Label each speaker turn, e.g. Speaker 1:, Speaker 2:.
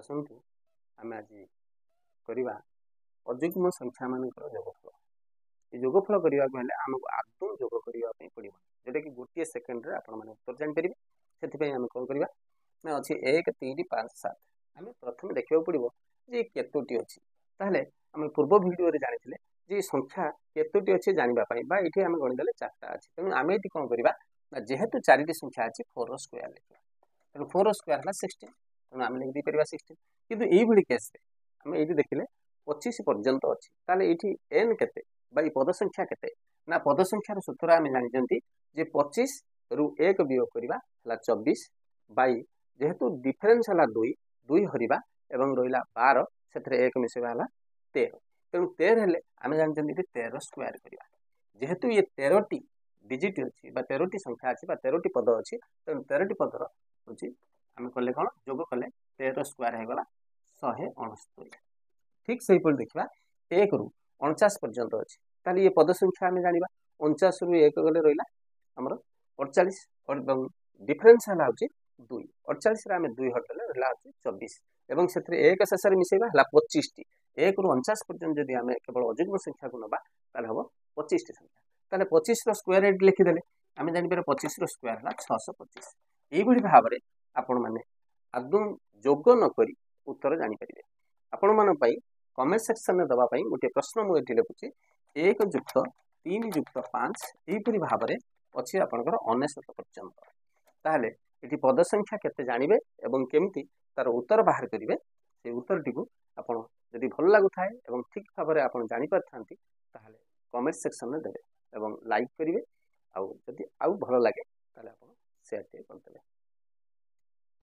Speaker 1: आसतु आम आज करवा अजुग्म संख्या मान योगफल। ये योगफल करने को आमको आदौ योग करने पड़ो जोटा कि गोटे सेकेंड उत्तर जापर से आम कौन करवा अच्छे 1 3 5 7 आम प्रथम देखा पड़ो जे केतोटी अच्छी ताहले आम पूर्व भिडियो जानी जे संख्या केतोटी अच्छे जानापी ये आम गणिदेले 4टा अच्छी तेणु आम ये कौन करवा जेहेतु 4टी संख्या अच्छी 4 स्क्वायर लिखा तेणु 4 स्क्वायर है 16 तेणु आम लिखी पार 16 कितु यही केस्रे आम ये देखिले 25 पर्यंत अच्छी ताले ये एन केते पद संख्या केते ना पद संख्यार सूत्र आम जानी जे 25 रु 1 वियोग करवा 24 बाई जेहेतु डिफरेन्स है 2 2 हरवा एवं रहा 12 से 1 मिसेवा 13 तेणु 13 हेले आम जानी 13 स्क्वायर करवा जेहेतु ये 13टी डिजिट अच्छी 13टी संख्या अच्छी 13टी पद अच्छी तेणु 13टी पदर हूँ आम कले कौन जोग कले 13 स्क्वायर होगला 169। ठीक से देखा 1 रु 49 पर्यंत अच्छी ताली ये पद संख्या आम जाना 49 रु 1 गले रहा आमर 48 और डिफरेन्स है 2 48 आम 2 हटले रहा 24 एवं से 1 शेष मिसेगा 25 टी 1 रु 49 पर्यंत जब आम केवल अजुग्म संख्या को नवा हम 25 टी संख्या ताले 25 स्क्वायर लिखिदे आम जापर 25 स्क्वायर है 625। यही भाव में आपण मैंने आदौ जोग नक उत्तर जापर आपण मान कमेंट सेक्शन में दवाई गोटे प्रश्न मुझे लिखुची 1 + 3 + 5 यहीपरि भाव में अच्छी आपंकर 99 पर्यंत ताहले ये पद संख्या केते जानिबे एवं केमती तार उत्तर बाहर करेंगे से उत्तर टी आपड़ जदि भल लगुए और ठीक भाव में आप जापारी ताहले कमेंट सेक्शन में देवे एवं लाइक करेंगे आउ जदि आउ भल लगे ताहले आप शेयर करते